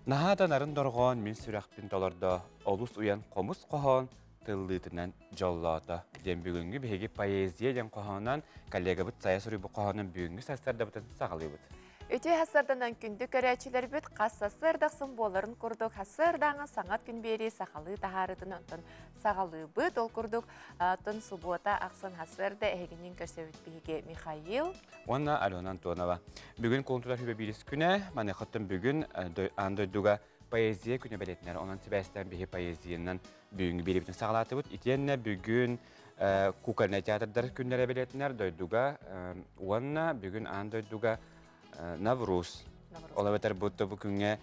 Nahadan arın dorgon min sürekpin dolarda olus uyan komus kohon tıllıtından jollata. Den bugünkü bihegi poeziya den kohonan kollega bit saya sürü bu kohonun bugünkü saslarda bitin sağlıyıbıt. Öte hasardanan kündük öğrenciler büt qassasırdak sımbolарын kurduk. Hasardanan sanat gün beri sakalı taharıdın ondan sağalı büt ol kurduk. Tın subota aksan hasarda eheginin kösevit bihege Mikhail. Ona Alona Antonova. Bugün kontular hübe biris güne, mane xattın bugün andoyduga poeziya günü beletler. Onun sebesinden bihi poeziyanın bugünkü biri bitin sağlatı büt. İtiyenne bugün kukalına teatrlar günlere beletler doyduga. Ona bugün andoyduga Navruz. Ola beter butta bugüne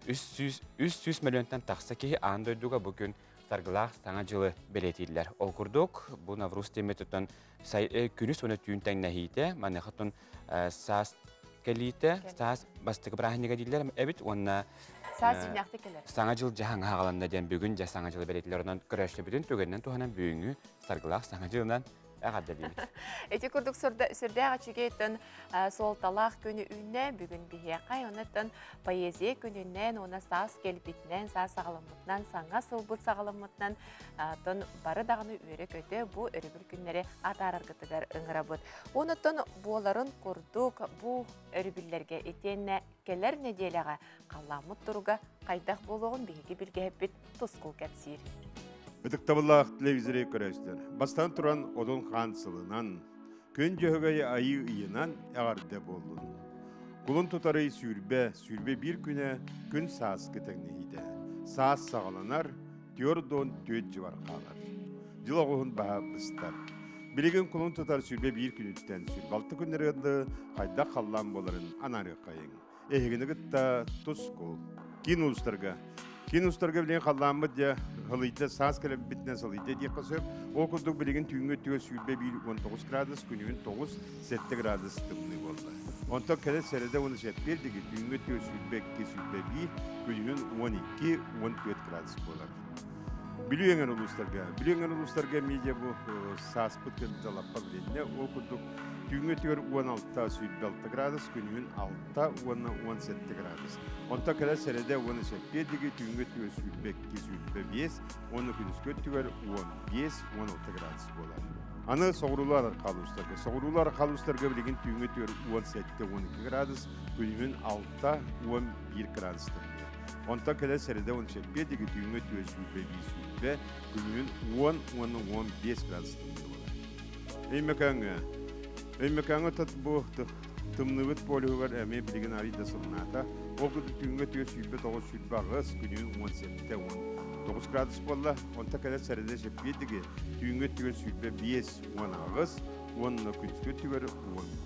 300 milyondan taqsa ki andoyduga bugün sargılaq sana жылы beletiler. Okurduk bu Navruz temetutan günü sonu tüyünden nehite mane hatun sas kelite sas bastık brahniga diller evet ona Saz dinaktekeler. sana жыл jahan hağalanda den bugün ja sana жылы beletilerden güreşli bütün tөгеннен tuhanan büyüğü sargılaq sana жылынан Ağadalıyız. Eti kurduk sürde açıgetten sol talaq günü ünne bugün bihiyaqay onattan poeziya gününden ona saz gelbitnen saz sağlamıtnan sana sılbıt sağlamıtnan ton barı dağını üyere kötü bu örübül günleri atarar gıtıgar ıngırabıt. Onattan boğların kurduk bu örübüllerge etenne keler nediyelağa kallamıt duruga qaydak boluğun bihigi bilge hebbit tuskul kepsir. Бытыктабыллах телевизоре көрөстөр. Бастан туран Одон хан сылынан, көн жөһөгөй айы ыйынан ягарды болдун. Кулун тутары сүрбе бир күнө күн саас кетеңнейде. Саас сагаланар, тёрдон төт жыбар калар. Жылогун баа быстар. Билеген кулун тутар сүрбе бир күнүттен сүрбалты күннөрүндө кайда каллан боларын анары кайын. Эгенегитта тускул. Кинустарга билен қалламыд я хылыйда саас кәліп бітінен сылыйда дей қысып, ол күрдік білеген түйінгі түйі сүйілбе 19 градус, күнігін 9-7 градус тымны болды. Онта кәлі сәреді оны жетпелдігі түйінгі түйі сүйілбе 2-1, күнігін 12-14 градус болар. Білуенген ұлыстарға медиа бұл саас бұткын жалаппа біленіне, ол күрдік түйінгі түйір 16-16 градус, күнігін 6-17 градус. Онта кәлі сәреді оны жетпелдігі түйінгі түйі сүйілбе 2-5, оны күнізгі түйір 15-16 градус болар. Аны соғырулар қалыстарға білеген түйінгі түйір 17-12 градус, күнігін 6-11 градус тұрды. Онта кәлі сәреді оны жетпелдігі түйінгі түйі сүйілбе күнігін 10-15 градус тұрды болар. Өймекаңы тұт бұл тымнығыт полуғар әме білеген арыйда сылыната. Ол күді түйінгі түйі сүйілбе 9 сүйілбе ағыз күнігін 17-19 градус болла. Онта кәлі сәреді жетпелдігі түйінгі түйі сүйілбе 5-10 ағыз, оны күнізгі түйір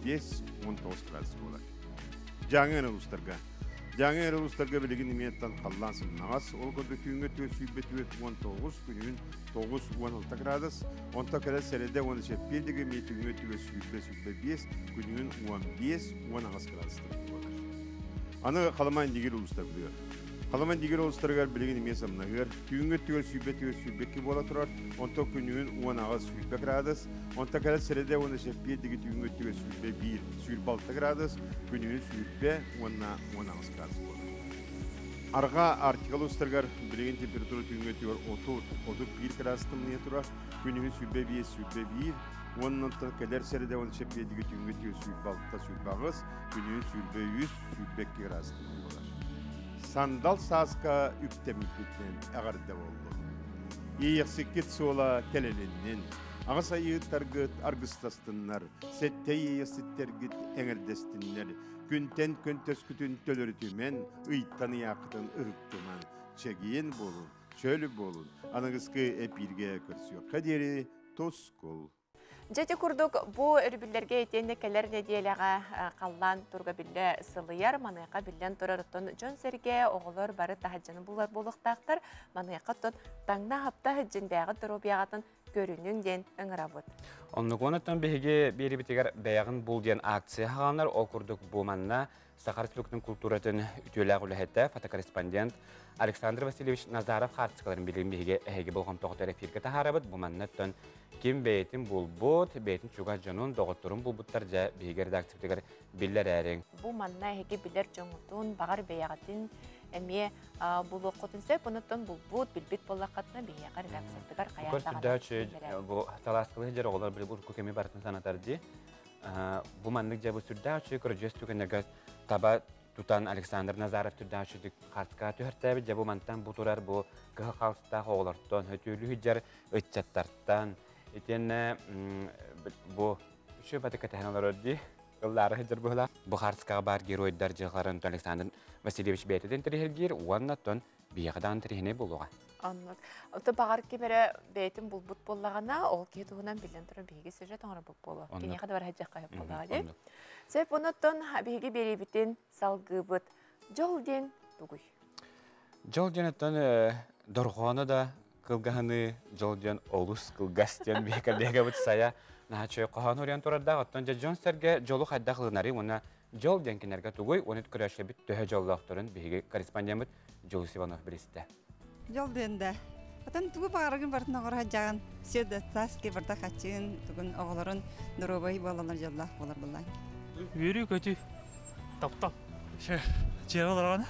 15-19 градус болар. Жаңы ұлыстарға білеген иметтен қалдан сылынағас. Ол күді түйінгі түйі сүйілбе 19 күнігін 9-16 градус. Онта кәлі сәреді оны жетпелдігі ме түйінгі түйі сүйілбе 5 күнігін 15-10 градус болар. Аны қаламайын дегер ұлыстар білер. Қаламайын дегер ұлыстарға білеген имесі мұнағыр. Түйінгі түйі сүйілбе ке бола тұрар. Онта күнігін 10 градус. Онта кәлі сәреді оны жетпелдігі түйінгі түйі сүйілбе 1-6 градус. Күнігін сүйілбе 10 градус болар. Арға артикал ұстарғар білеген температура түйінгі түйір 31 градус тымния тұрар. Күнігін сүйілбе 5-1. Онын кәлер сәреді оны жетпелдігі түйінгі түйі сүйілбе ағыз. Күнігін сүйілбе 100-2 градус тымния болар. Сандал саска үктемікпетінен әғарды болды. Ейексікет сола кәлеленнен, ағыс айығыттарғыт арғыстастынлар, сәтте ейексіттергіт әңірдестінлер, күнтен күнтес күтін төліртімен, ұйттаны яқытын ұғыптыман, чәгейін болын, чөлі болын, анығызқы әпирге көрсіо қадері тоскол. Жети курдук бу өрбүллерге етенде келер недиелеға қаллан турга билле сылыяр, манайқа биллен турарыттон жон серге оғылар бары тахаджаны булар болуқтақтар, манайқа тон таңна хапта хаджындағы турубияғатын көрінің ден ыңырабыд. Онлық онаттан бейге бері бітегер бәяғын бұл ден акция хағанар, о күрдік бұл манна Сахар Республикатын культуратын үтіләғ үләхетті фотокорреспондент Александр Васильевич Назаров қартысқаларын білген бейге әйге болған тоқтар эфирге тахарабыд. Бұл маннаттан кем бәйтін бұл бұд, бәйтін чуға жонун доғыттырын бұл бұдтар жа бейге редактивтігер білер әрің. Бұл манна әйге білер жоңытын бағар бәяғатын Эми булу котунсе бунуттан булбут билбит боллакатна бияка редактордугар Букар сүрдәче бу таласкылы жер оголар бир бу көкеме бартын санатар ди. Бу маннык жабы сүрдәче көрҗөс түгеннәгә таба тутан Александр Назаров сүрдәче дик картка төһәртәбе жабы мантан бу турар бу калста оголартан хөтүлү жер өччаттартан итенне бу şu batık tehnoloji di yılları hıdır buhla bu harska bar geroylar jığların Alexander Vasilyevich Beteden terihgir onnaton biyadan terihne buluğa. Anlat. Ota bağır ki bere beytim bulbut bollagana ol ki tuğunan bilen tura bigi süre tonra bulu. Kini kadar var hacca kayıp buladı. Sep onnaton bigi beri bitin salgıbıt jolden tuguy. Joldeneton dorğona da kılgahını jolden olus kılgasten beka bit saya Naçı qohan oryan turarda attan John Serge jolu hadda qılınari ona jol denkinerge tugoy onu küraşe bit töhe jollaqtırın bigi korrespondent Jol Sivanov biliste. Jol dende. Atan tugu bağırgın bartına qora hajjan sede taski barda qaçın tugun oğların Nurovay balalar jollaq bolar bulay. Yürü kötü. Tap. Şey, çevrelerini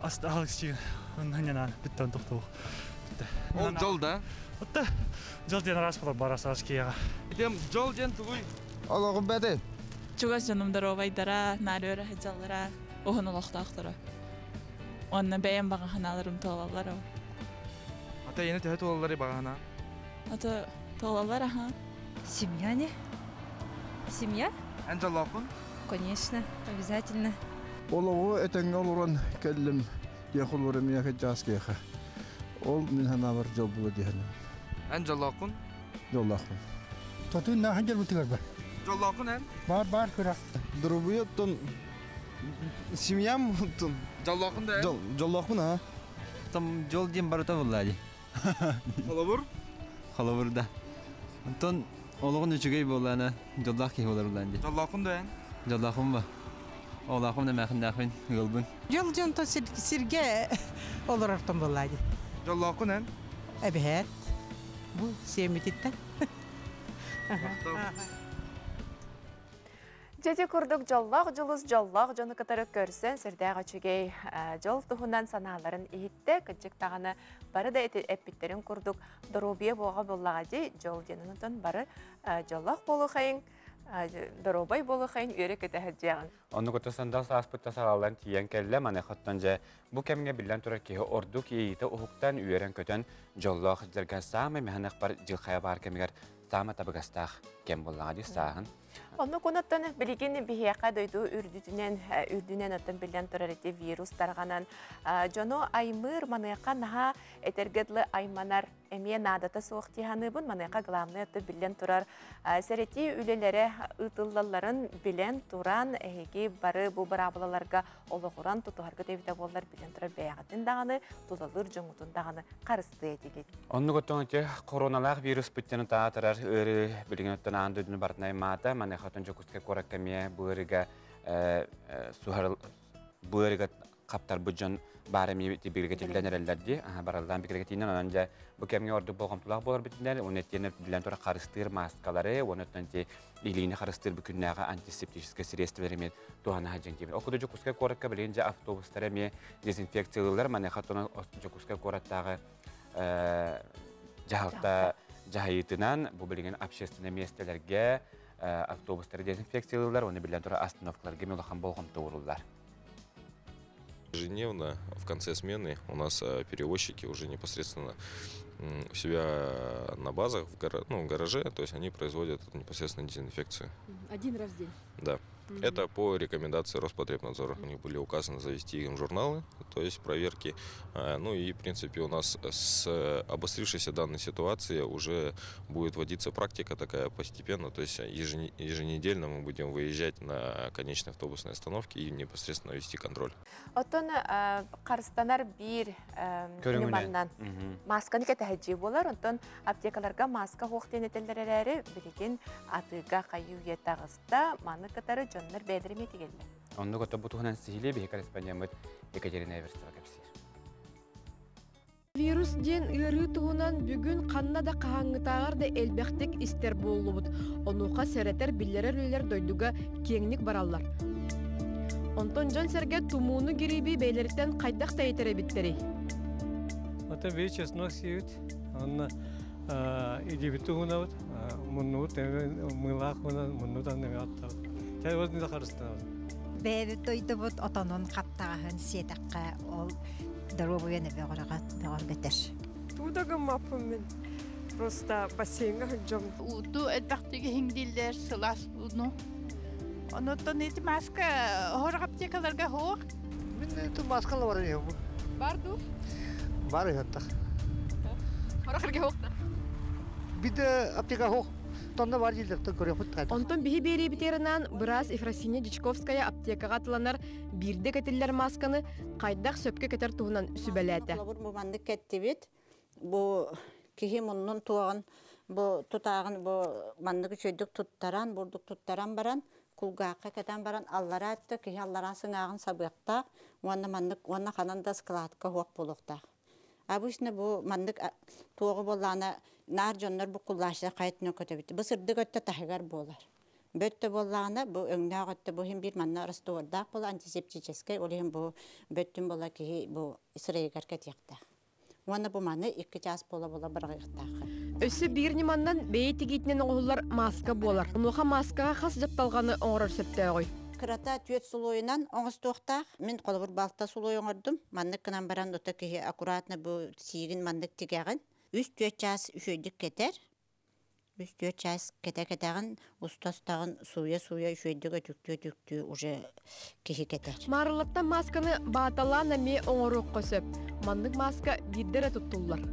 asla alışçı. Onun yanına bitten tuttu. Ол жолда. Hatta jolden raspalar barasas kiyaga. Идем жолден тугуй. Allah'ım bede. Чугас жанымдар овайдара, нарыра хажаллара, охон олохтактара. Онна бәйән бага ханаларым толалар. Ата yeni töhет oğulları bağına. Ата толалар аха. Семья не? Семья? En jolakun. Конечно, обязательно. Oğlu etenge oluran kellim. Yakulurum yakacağız ki. Ol min hanavar jol bulu diyelim. En jolakun. Yollakın. Totun na hanjal butigar bar. Jolakun en. Bar kura. Durubuyatun simyam tun. Jolakun da en. Jollakın ha. Tam jolden barata bulladı. Kolabur. Xalaburda. Anton oluğun üçügey bolana jollak ki bolar bulandı. Jolakun da en. Jollakım ba. Olaqım da məxin daxın yolbun. Jol jonto sirge olur artan vallahi. Jolakun en. Evet. Bu sevmetitten. Жеде күрдік жоллақ жылыз жоллақ жоны кытары көрсен сірдәға чүгей жол тұхынан саналарын ехетті күнчік тағаны бары да әппеттерін күрдік дұрубия боға боллаға де жол денінутын бары жоллақ болу қайын дұрубай болу қайын өрі көті әджеғын. Onu kötü sandal saaspıtta sağalan tiyen kelle mane xattanca bu kemine bilen turar ki ordu ki yiyite uhuktan üyeren köten jollaq jirgan sağma mehanak bar jilxaya bar kemigar sağma tabıgastaq kem bollağı sağın. Onu konuttan bilgin bihiyaka doydu ürdünen atan bilen turar eti virus targanan jono aymır manayaka naha etergedli aymanar emiye nadata soğuktihanı bun manayaka glamlı eti bilen turar sereti ülelere ıtılların bilen turan ehegi barı bu barablalarga oluğuran tutuharga devide bollar bilen turar beyagatın dağını tutalır jongutun dağını karıstığı etigid. Onu kötü ki koronalaq virus bittiğini taatarar ırı bilgin ötten andödünü bartnay mata mane xatın jokuske korak kemiye bu ırıga kaptar bucan baremi birlikte bilenerlerdi. Baraldan birlikte inen anca bu kemiye ordu boğamtulaq bolar bitinler. Onu ettiğini bilen tora karıştır maskaları. Onu ettiğini iliğini karıştır bükünnağa antiseptiske sirestverimi tuhana hacın gibi. Okudu jokuske korak bilince avtobuslara mi dezinfeksiyalılar mane xatın jokuske korattağı jahalta jahayıtınan bu bilgin общественный месtelерге автобустары дезинфекциялылар, оны билен тура остановкаларга мелахан болгомто уруллар. Ежедневно в конце смены у нас перевозчики уже непосредственно у себя на базах, в гараже, то есть они производят непосредственно дезинфекцию. Один раз в день? Да. Это по рекомендации Роспотребнадзора. У них были указаны завести им журналы, то есть проверки. Ну и, в принципе, у нас с обострившейся данной ситуации уже будет вводиться практика такая постепенно. То есть еженедельно мы будем выезжать на конечные автобусные остановки и непосредственно вести контроль. Отон карстанар бир күнүманнан масканы кетәһәҗи булар. Отон аптекаларга маска хоқтен этелләре билген атыга кайю ятагыста маны катары жоннар бәдерме тигелләр. Onu kötü bu tuhnan sihili bir korrespondent Ekaterina Eversova kapsir. Virus ден ыры туһунан бүгүн канна да кахаңытагар да элбектик истер боллубут. Онука серетер биллерер үлер дойдуга кеңник бараллар. Онтон жон серге тумууну гириби бейлерден кайдак тайтере биттери. Это бей чеснок сиют. Он идибиту гунавт. Мунут мылах гунан мунутан негатта. Тя вот не захарстана. Бэби тойдобут отонон каптагын сетакка ол дорогой не бегорагат бегор бетер. Тудага маппын. Просто бассейнга хыджам. Уту эдбактыгы хиңдилдер сылас уну. Онуттан эти маска хорак аптекаларга хок. Мен эту маскалар бар я. Барду? Бар ятта. Хоракырга хокта. Биде аптека хок. Тонда бар жилдерте көрөп кайда. Онтон биһи бери битеринан бираз Ефросиния Дичковская аптекага атыланар бирде кетиллер масканы кайдак сөпкө кетер туһунан сүбеләте. Бу мандык кеттибит. Бу кихи муннун туаган бу тутаган бу мандык чөйдүк туттаран, бурдук туттаран баран, кулгакка кетен баран аллара атты, кихи аллара сыңагын сабыкта, уанна мандык, уанна хананда складка хуак болукта. Абышны бу мандык туагы боллана нар жоннор бу куллашта кайтны көтөбүт. Бу сырдык өттө тахыгар болар. Бөттө боллагана бу өңнөгөттө бу хим бир манна растоварда бул антисептический, олем бу бөттүн бола кихи бу исрейгер кетекта. Уанна бу маны 2 час бола баргыктагы. Өсү бир нимандан бейтигитнен оғылар маска болар. Онуха маскага хас жапталганы оңорор сөптөгөй. Кырата түйет сулойынан оңыз тоқтақ. Мен қолыбыр балта сулой оңырдым. Мандык кынан баран ота кеге аккуратно бу сигин мандык тигагын. 3-4 час үшөйдік кетер. 3-4 час кетегін устастағын суя үшөйдік өтүктү уже кеге кетер. Марылаттан масканы баталана ме оңорук көсөп. Мандык маска бирдере туттулар.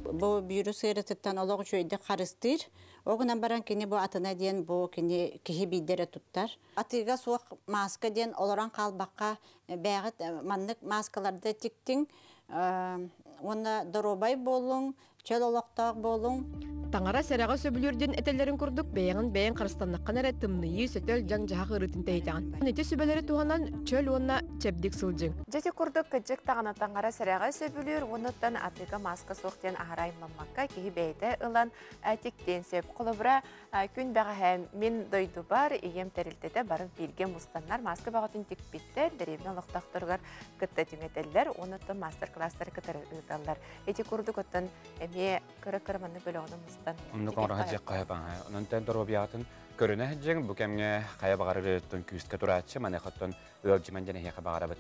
Бу вирус ырытыттан олог үшөйдік қарыстыр. Оғынан баран кені бу атына ден бу кені кеге бирдере туттар. Атыга суақ маска ден олоран қалбаққа бәғыт мандык маскаларды тиктің. Оны доробай болуң, чел олақтақ болуң. Таңара сәрәға сөбілерден әтелерін күрдік, бәйін қарыстаннаққан әрі тымнıyы сөтел жаң жағағы ұрытын тәйдіған. Нәте сөбелері туғанан чөл онына чәбдік сылжың. Жеті күрдік кәджік тағана таңара сәрәға сөбілер, оныттан атыға маска соқтен ағараймамаққа кейі бәйді ұлан әтіктен сөп. Құлыбыра күн бәға әм мен дойду бар, егем тәрілтеді барын білген мұстанлар маска бағытын тек біттер, дәребін олықтақтырғар күтті түңетелер, оныттан мастер-кластар күтір ұйталар. Еті күрдік өттін әме күрі-күріміні бөлі оны мұстан. Онды қоңырға жек қая баңа. Онын дұру биятын көріне жәң бұл кәмге қая бағары өттін күйістке тұратшы, маны қыттын өлжімен және еқі бағары бұд.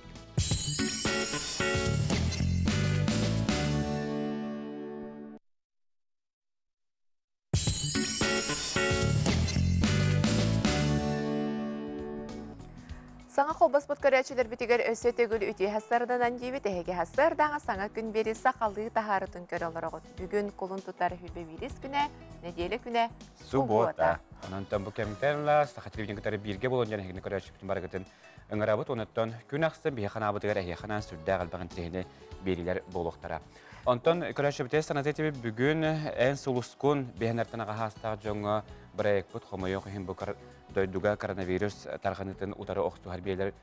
Саңа қолбас бұт көрәтшілер бітігер өсі төгіл үте хастардан әндейбі тәхеге хастардағы саңа күн бері сақалығы тахарытын көр оларығыт. Бүгін қолын тұтары хүлбе вирис күні, неделі күні Суббота. Онантан бұл кәмітәрілі сақа телевизион күтәрі бірге болуын және хегіне көрәтші бүтін барығытын ұңырабыт. Онаттан күн ақсын бейхана абытығыр әйханан сүрді ғалбағын тірегіне берілер болуқтара. Онтан көрәтші бүті санатетебі бүгін ән сұлысқын бейханартан аға хастағы жоңы бірайық бұт қомайын қойын бұқар дойдуга коронавирус тарғанытын утары оқту харбиялар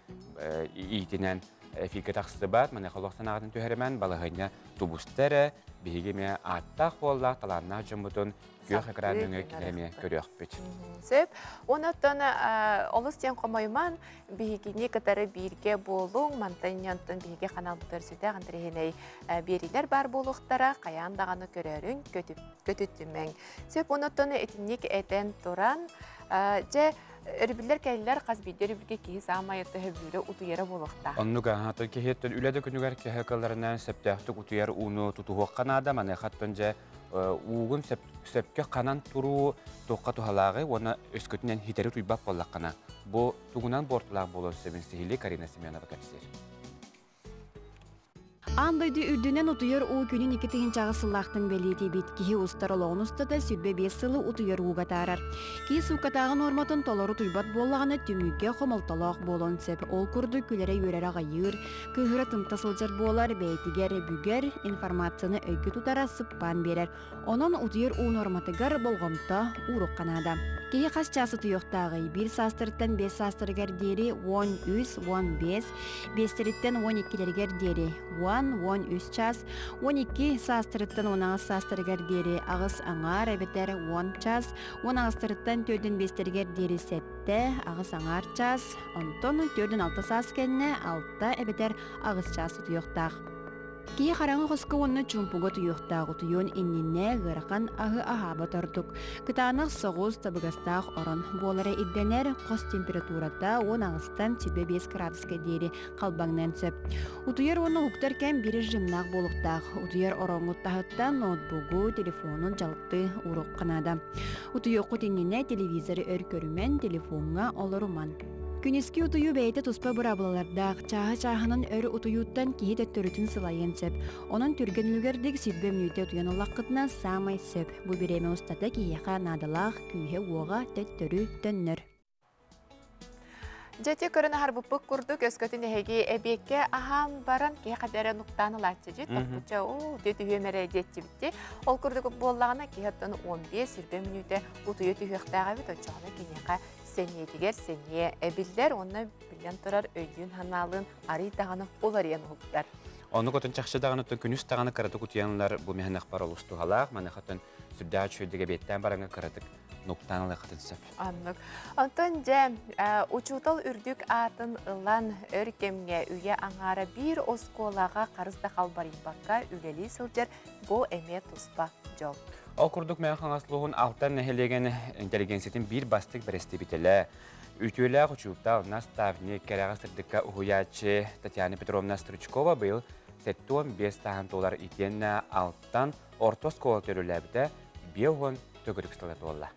иетінен фике тақсысы бат, мәне қолуқтан ағатын түйерімен балығыны тубустары бейгеме аттақ боллақ таланна жымбытын күйек әкраның өкілеріме көріқ бүт. Сөп, онаттан олыстен қомайман бейгене кітары бірге болуң, мантанянтын бейге қанал бұтыр сөйті ғандырығынай берілер бар болуқтара қаяндағаны көрерін көтіттімен. Сөп, онаттан әтінек әтен тұран же өрбілер кәлілер қазбейдер үрбілге кейіз амайыты хөбілі ұтуері болуқта. Оннуға хаты кехеттін үләді күнігер кехекаларынан сәптәқтік ұтуер ұны тұтуық қанада, мәне қаттын же уғын сәпке қанан тұру тоққа тұхалағы, оны өскөтінен хитері тұйбап болақ қана. Бұл тұғынан бортылақ болу сөбін сихили Карина Семенова кәпсер. Андайды үрдінен ұтыйыр ол күнін 2 жағы сыллақтың бәлеті бет кейі ұстар олауын ұстады сүрбе 5 сылы ұтыйыр ұға тарар. Кей суқатағын орматын толары тұйбат болағаны түмікке қомалталақ болын сәп. Ол күрді күлері өрер ағайыр, күйірі тымтасылжыр болар, бәйтігер, бүгер, информацияны өйгі тұтара сұппан берер. Онын ұтыйыр ұн орматығар болғымта ұруқ қанада. Кей қас часы тұйықтағы 1 састырыттан 5 састыргер дері 10-3-15, 5-тіріттен 12-лергер дері 10 саастан 13 час, 12 саастырыттан 16 саастырыгар дери ағыс аңар әбетер 10 час, 16 астырыттан 4-5-тергер дери сетте ағыс аңар час, онтон 4-6 саас кәнне 6 әбетер ағыс час тұйықтақ. Кие қараңы қосқы онны чумпуға тұйықтағы тұйын инніне ғырқан ағы ахаба тұрдық. Кытанық соғыз табығастақ орын болары идденер қос температурата 10 ағыстан 5 градусқа дейі қалбаңнан сөп. Утуер оны ұқтар кәм бірі жымнақ болықтақ. Утуер ораңғыттағыттан ноутбугу, телефонын жалықты ұрық қанада. Утуйоқы теңіне телевизоры өр көрімен телефонға олыруман. Күнескі утую бәйті тұспа бұрабылалардақ чағы-чағының өрі утуюттан кейі төттөрітін сылайын сөп. Оның түрген үлгердік сүрбе мүнүйті утуян олаққытынан самай сөп. Бұ біреме ұстата кейеға надалақ күйе оға төттөрі төннір. Жәте көріні харбыппық күрдік өскөтін әйге әбекке ағам баран кей қадәрі нұқтаны латшы жет. Бұқпұтша дөті өмірі әдетті бітті. Ол күрдік болағына кейіттіні 15 сүрбе мүнүйті утую түйіқтаға бет өтчағына кенеға сәне дегер сәне әбілдер, оны білген тұрар өйден ханалын арый дағаны олар ең ұлттар. Оны көтін чақшы дағаны күніс дағаны қаратық ұтыянылар бұл механақ бар олысты ғалақ, мәні қатын сүрдәғі чөйдіге беттен бараңа қаратық нұқтанылы қатын сөп. Анық. Антон жә, ұчутал үрдік атын ұлан өркемге үйе аңары бір осколаға қарызда қалбарин баққа үлелі сылжар бұл әме тұспа жол. Ол күрдік мән қаңаслығын алтан нәхелеген интеллигенциятын бір бастық біресті бітілі. Үтілі құчуптал наставне кәрәғастырдыққа ұхуячы Татьяна Петровна Стручкова был $7-5 тағантолар итенне алтан ортос қол төріләбді беуғын төгірікстілет олла.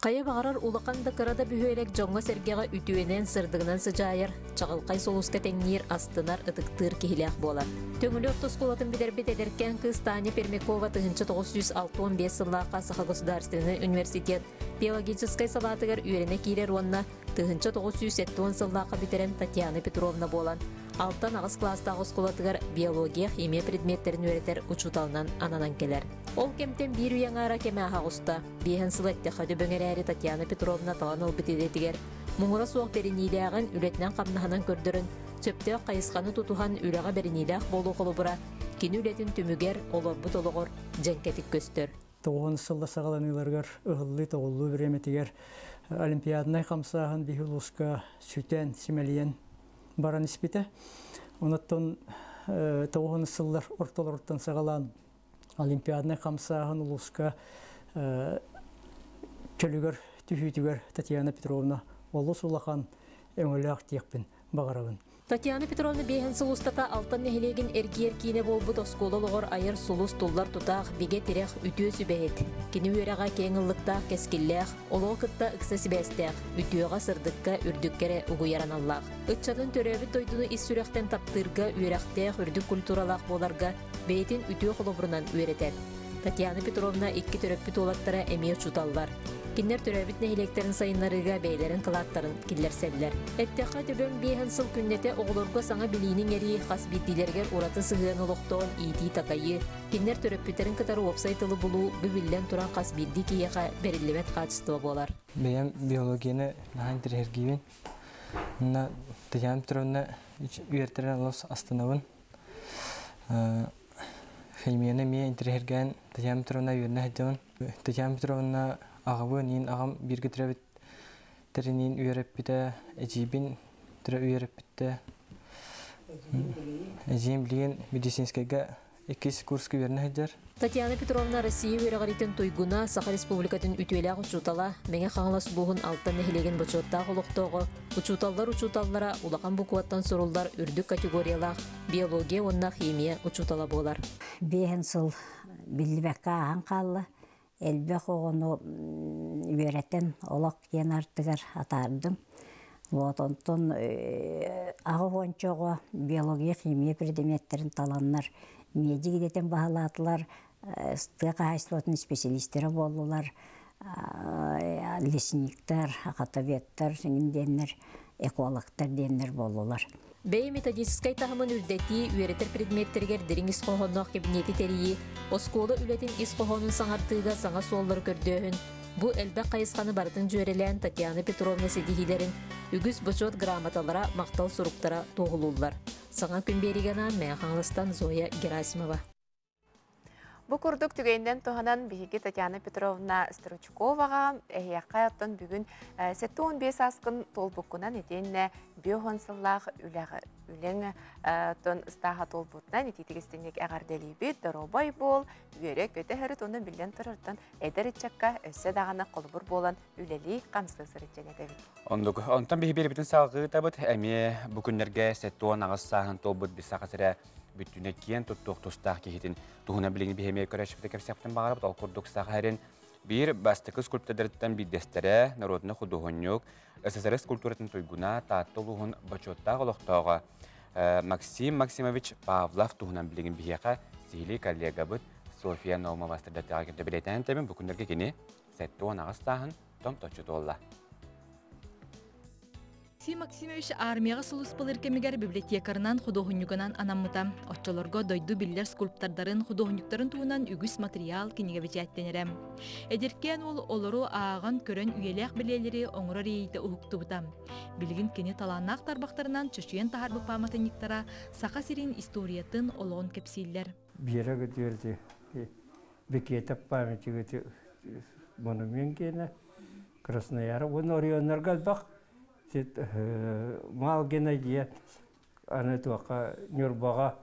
Қайы бағарар улақанды қырада бүхөйлек жоңға сәргеға үтуенен сырдығынан сыжайыр, чағылқай солуска тәңнер астынар ұтықтыр кехілек болар. Төңілі ортос қолатын бідербет әдеркен қыз Таня Пермякова 1965 сыллаққа Саха государственный университет биологическай салатығыр үйрене кейлер онна 1970 сыллаққа бітерен Татьяна Петровна болан. Алтан ағыз класстағы сколатығыр биология, химия предметтерін өретер учуталынан ананан келер. Ол кемтен бір үйеңара кеме ағағыста. Бейін сылатты қады бөңерәрі Татьяна Петровна талан ол бітедетігер. Мұңыра соқ берінейліғын үлетінен қамнағынан көрдірін. Сөпті қайысқаны тұтуған үліға берінейліғ болу қолы бұра. Кен үлетін түмігер, олар бұт олығыр, жәнкетік көстір. 9 сылда сағаланыларғар ұғылы тоғылу біреметігер Олимпиадынай қамсағын бейхулуска сүтен, семелиен баран іспеті. Онаттан 9 сылдар орталарыттан сағалан Олимпиадынай қамсағын ұлуска көлігер, түхетігер Татьяна Петровна олы сұлақан өңілі ақтияқпен бағарабын. Татьяна Петровна бейхін сұлыстата алтан нәхелеген әрки-әркиіне болбыт осколалығыр айыр сұлыс тұллар тұтақ беге терек үтіө сүбәйет. Кені өреға кеңіллықта кәскелләқ, олығы күтта үксі сүбәстәқ, үтіөға сырдыққа үрдіккері ұғыяран аллақ. Үтчатын төрәбі тойдуны ис сүректен таптырға үйрәқтәқ үрдік культуралақ боларға бәйтін үтіө қолыбырынан үйретер. Татьяна Петровна 2 төрөппіт олаттара әмей ұчуталлар. Киннер төрәбит нәһилектерин сайынларыга бәйләрен кылаттарын килләрсәлләр. Әттәхә төбән бейһен сыл күннәтә оғлорга саңа билинин яри хас биттиләргә уратын сыгыган олоқтон ити такайы. Киннер төрәппитерин кытары вебсайтылы булу бивиллән туран хас бидди кияга берилмәт катыстыва болар. Бәям биологияны наһан тиргибен. На Татьяна Петровна үйәртерен лос астанабын. Химияны ме интергән Татьяна Петровна юрна һәҗән. Татьяна Петровна ағабы нин ағам бирге тирәбит теринин үйәреп бите, әҗибин тирә үйәреп бите. Әҗим билген медицинскайга 2 курска юрна һәҗәр. Татьяна Петровна Россия үйрәгәритен тойгуна Саха Республикатын үтүеләг учутала, меңе хаңлас буһун алтан нәһилеген бочоттаг олоқтоғы, учуталлара улақан букуаттан сорулдар үрдүк категориялах, биология онна химия учутала болар. Бейхен сыл биллибәккә аһан қаллы, элбек оғыны үйрәтен олақ ен артығар атардым. Вот онтон ағы ончоғы биология химия предметтерін таланнар, медик детен бағалатылар, стыға хайслатын специалистері болулар, лесниктер, акатоветтер, деннер, экологтар деннер болулар. Бей методическай тахымын үрдәти үйретер предметтергер дерин исқоғоннақ кабинеті тәрейі, осколы үлетін исқоғонын саңартыға саңа соллар көрдөһін, Бу элбе кайысқаны бардын жөрелен Татьяна Петровна Сидихилерин үгүс бочот грамоталара мактал суруктара тоғылулар. Саңа күн беригена Механлыстан Зоя Герасимова. Бу курдук түгейнден туһанан биһиги Татьяна Петровна Стручковага яқаяттан бүгүн 7-15 аскын толбуккунан этенне биохонсыллах үлең тон стаха толбутнан ититигистенник агарделибит доробой бол үере көтө хәрит оны билен турардан эдеричакка өссө даганы колбур болан үлели камсысыр иченедебит. Онтан биһи берибитин салгы табыт эми бу күннерге 7 агыс саһын толбут бисагасыра бүтүнө киен туттук тустак кихитин туһуна билин бихемия көрөшүптө кепсептен багарып ал курдук сахарин бир бастыкы скульптурдерден бидестере народный художник СССР скульптуратын туйгуна тааттолугун бачотта голоктоого Максим Максимович Павлов туһунан билин бихека сили коллега бут София Наумова стадиатагы билетен темен бу күннерге кини 7 агыс саһын том точутолла. Максим Максимович армияға сулус пылыркемигер библиотекарынан художникынан анаммыта. Отчолорго дойду биллер скульптардарын художниктарын туунан үгүс материал кинеге бечәттенерем. Эдеркен ол олору ааган көрөн үйелек билелери оңрор ийте ухуктубута. Билгин кини таланнак тарбактарынан чөчүен тахарбы паматынниктара сака сирин историятын олоон кепсиллер. Бирага дерди бекетап памятиге монумент кене Краснояр онорионнар галбак мал Геннадия, она только Нюрбага,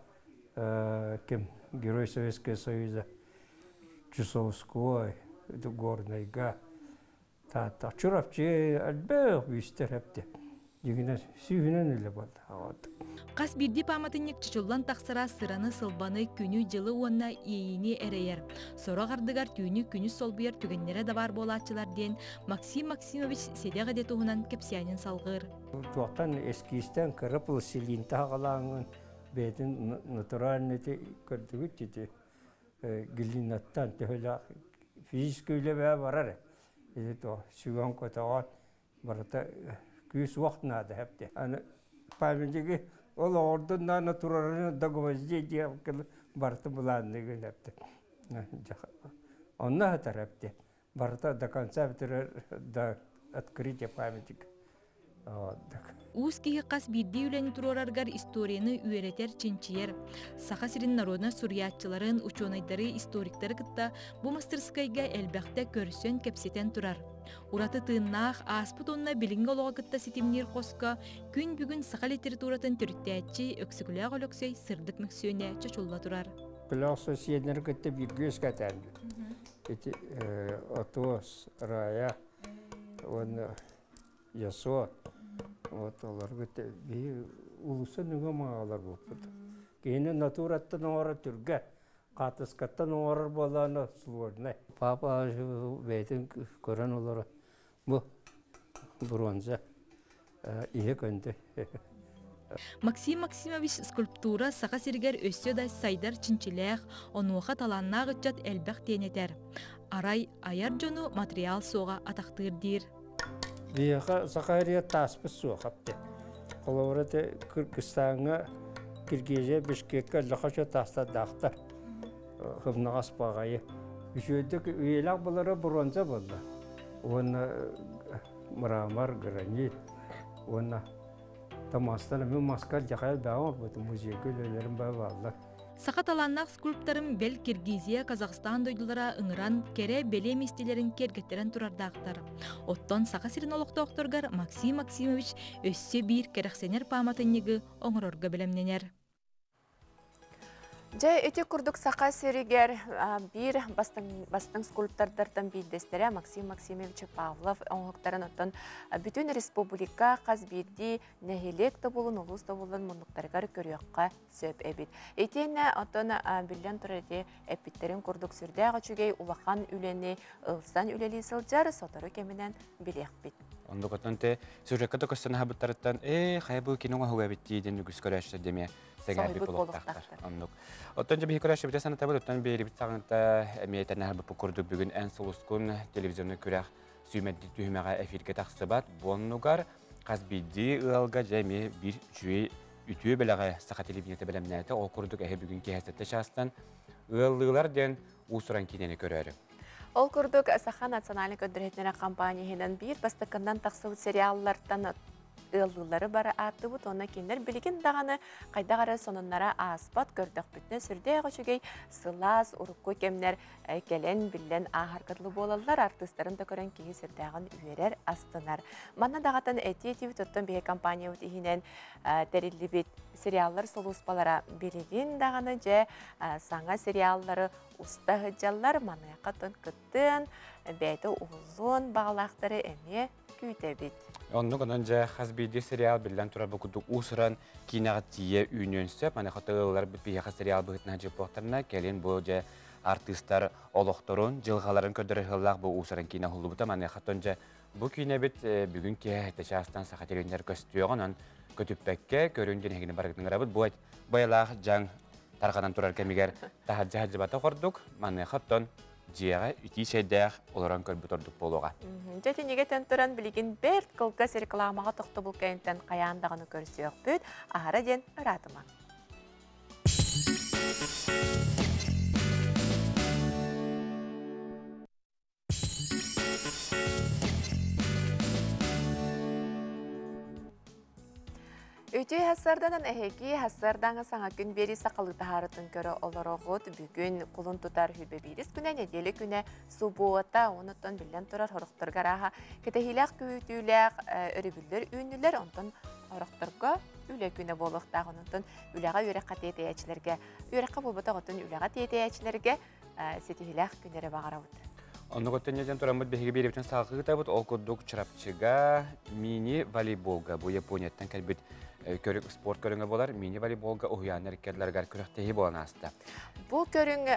кем Герой Советского Союза, Чусовского, это горная га. Та чуравче альбе вистерепте. Дигина сүйүнөн эле болду. Кас бирди паматынник чучуллан таксара сыраны сылбаны күнү жылы уонна ийини эрейер. Сора гардыгар түйүнү күнү солбуер түгеннере да бар болаатчылар ден Максим Максимович седега де туһунан кепсиянин салгыр. Туактан эскистен кырыпыл силин тагалаңын бетин натуральный көрдүгүт глинаттан төһөлө физический лебе барар. Это сүйөн котогон барата күс вақтына да хепте. Аны памятиге ол ордунда натуральный договор барты буланны гөнөптү. Онна тарапте барта до конца до открытия памятника. Уус кихи қас бирди үлени турораргар историяны үйеретер чинчиер. Саха сирин народна сурьятчыларын, ученайдары, историктары кытта бу мастерскайга элбәхтә көрсөн кепсетен турар. Ураты тыыннаах аспыт онна билинге олоға кытта ситимнир қоска күн бүгін саха литературатын түрттәчи өксүгіләг олөксөй сырдык мөксөне чочулла турар. Плюс соседнер кытта биргөс катанды. Эти Атос, Рая, он Ясо. Вот олар гыте би улусын нүгө маалар болуп. Кийин натураттан ора түргө катыскаттан ора боланы сложно. Папа бетин көрөн олар бу бронза ийекөндө. Максим Максимович скульптура сака сиргер өссө да сайдар чинчилех онуха таланнаа гычат элбэх тенетер. Арай аяр жону материал соға атактырдыр. Виха Сахария таспы суақапты. Қолауыраты Кыргызстанға Киргизия Бишкекке лақаша таста дақтар. Хымнағас бағайы. Үшөйдік үйелақ бұлары бронза болды. Оны мрамор, гранит, оны тамастан мен маскал жақайы бауыр бұты музейгі өлелерін бауырлар. Сақаталаннақ скульпторым бел Киргизия, Казахстан дойдулара ыңыран кере беле мистелерин кергеттерен турардақтар. Оттон сақа сирин олықтоқторгар Максим Максимович өссе бир керексенер паматыннегі оңырорға білемненер. Жай өте күрдік сақа сөрігер бір бастың скульптордардан бейдестері Максим Максимович Павлов оңықтарын оттан бүтін республика қазберді нәхелекті болын, ұлысты болын мұндықтарғар көріққа сөп әбет. Етені оттан білден тұрады әпіттерін күрдік сүрді ағачугей улақан үлені ұлыстан үлелі сылжар сотары кемінен білек бет. Ондық оттан те сұректі көстен хабыттарыттан қайбы кенуға хуға біттейден үгіз көрәшті деме. Сәгәбі болуқтақтар. Оттан жа бейі көрәші біте саната бұл, оттан бейі бит сағынта әмейтен әрбі бұқырды бүгін ән сұлыскун телевизионы көрәқ сүймәдді түйімеға әфирге тақсы бат. Бұннығар қазбейді ұлға жәме бір жүйе үтіе біліға сақа телевизионеті білімнәті ол құрдық әйі бүгін кейәсетті шастан ұлғылар ден ұсыран кенені көрәрі. Ол күрдік Саха национальный көндіретнері компаниясынан бір бастықынан тақсыл сериаллардан ыллылары бары аты бұд, оны кендер білген дағаны қайдағары сонынлара аспат көрдік бүтіне сүрде ғошугей сылас, ұрыққы кемнер келен білен ағарқырлы болалар артыстарын да көрін кейі сүрдеғын үйерер астынар. Манна дағатын әти-әти тұттын бейе компания өт егінен дәрілі бет сериаллар сол ұспалара білген дағаны же саңа сериаллары ұста ғыджалар манаяққа тұн күттін бәйті ұғылын бағалақтары әме күйті бет. Онны гынан жа хазбейді сериал білден тұрар бұқыдық ұсыран кейінағы тие үйненсіп, маны қытығылар бейеқа сериал бұғытына жеп боқтарына келен бұл жа артистар олықтырын, жылғаларын көдірі ғылақ бұл ұсыран кейіна ғылы бұта, маны қаттын жа бұл кейіне бет бүгін кеәті шастан сақатерендер көстіоғынан көтіппәкке көріңден егіні барғытын ғырабыд. Бұл байлағы жаң тарғадан тұрар кәмегер тахаджа бата қордық, маны қаттын жиэға үті шәйдәқ оларан көрбі тұрдық болуға. Жәті неге тәнтірін білген бәрт қылғас рекламаға тұқты бұл кәйінтен қаяндағыны көрсі өқ бүт, ағара ден ұратыма. Өте хасардан әхеки хасардан саңа күн бері сақалы тахарытын көрі оларығыд бүгін құлын тұтар хүлбе беріс күнә неделі күнә субуата оныттан білден тұрар хорықтырғар аға кетехиләқ күйітіләқ өрібілдер үйінілер онтан хорықтырға үлі күні болықтағы оныттан үліға өрекқа тетеячілерге өрекқа болбата ғыттан үліға тетеячілерге сетехиләқ күнері бағара бұд. Оны көттен ежен тұрамыд бәхеге берептен сақығы табыд, ол көддік чырапчыға мини волейболға, бұл Японияттан кәлбет спорт көріңі болар, мини волейболға ұғыяныр кәділергер күріқтегі болан асты. Бұл көрің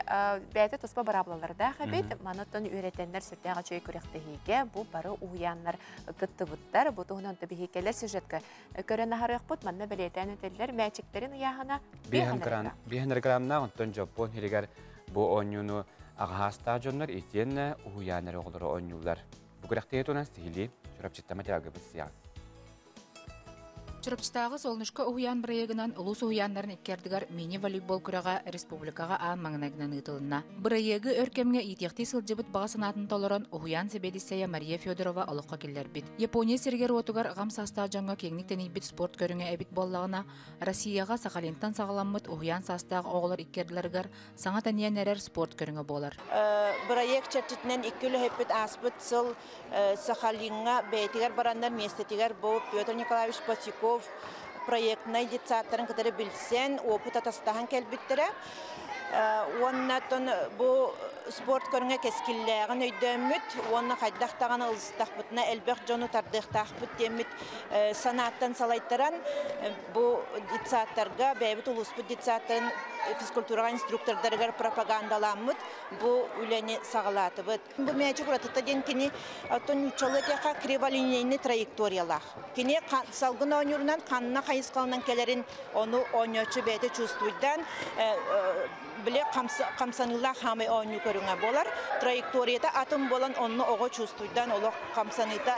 бәйті тұспа бараблаларда қабет, маноттан үйретенлер сүртеға чөй күріқтегеге, бұл бары ұғыяныр күтті бұттар, бұл тұғынан түбігекелер сюжеткі. Көрін ағар өқпұт, манна бәлетен өтелер мәчіктерін ұяғына бейхінер грамна, онтан Жапон хелегер бұл ойнуыны ағаға стадионлар етен ұғыяныр оғылары ойнулар. Бұл күріқтегі тұнан стихили, жүрапчетті материалға бұсиян. Чырапчытағы солнышқа ұғыян бірайығынан ұлыс ұғыянларын еккердігар мини волейбол күраға республикаға аң маңынагынан ұтылына. Бірайығы өркемге етекті сылжыбыт баға санатын толырын ұғыян себедісея Мария Федорова олыққа келер бит. Япония сергер отугар ғам саста жаңға кеңніктен ебіт спорт көріңе әбіт боллағына Россияға Сақалинтан сағаламмыт ұғыян састағы оғылар еккерділергар саңа тәниян әрер спорт көріңе болар. Бірайық чертітінен еккілі хөппіт аспыт сыл Сахалинға бәйтігер барандар местетігер болып Петр Николаевич Пасиков проектный детсаттарын кітері білсен, опыт атастаған кәлбіттірі. Оннатын бұл спорт көріңе кескілләғын өйдөмміт, онны қайдақтағаны ұлыстақ бұтына әлбәқ жону тардықтақ бұт демміт санаттан салайттаран бұл детсаттарға, бәйбіт ұлыс бұт детсаттарын физкультураға инструктордарығар пропагандаламыд, бұл үләне сағалаты бұд. Бұл мәчі құратыта ден кені атын үчалы теқа криволинейні траекториялақ. Кені салғын ойнырынан қанына қайысқалынан келерін оны ойнөчі бәйті чувствуйдан біле қамсанылақ хамай ойны көріңе болар. Траекторията атым болан оны оғы чувствуйдан олық қамсаныйта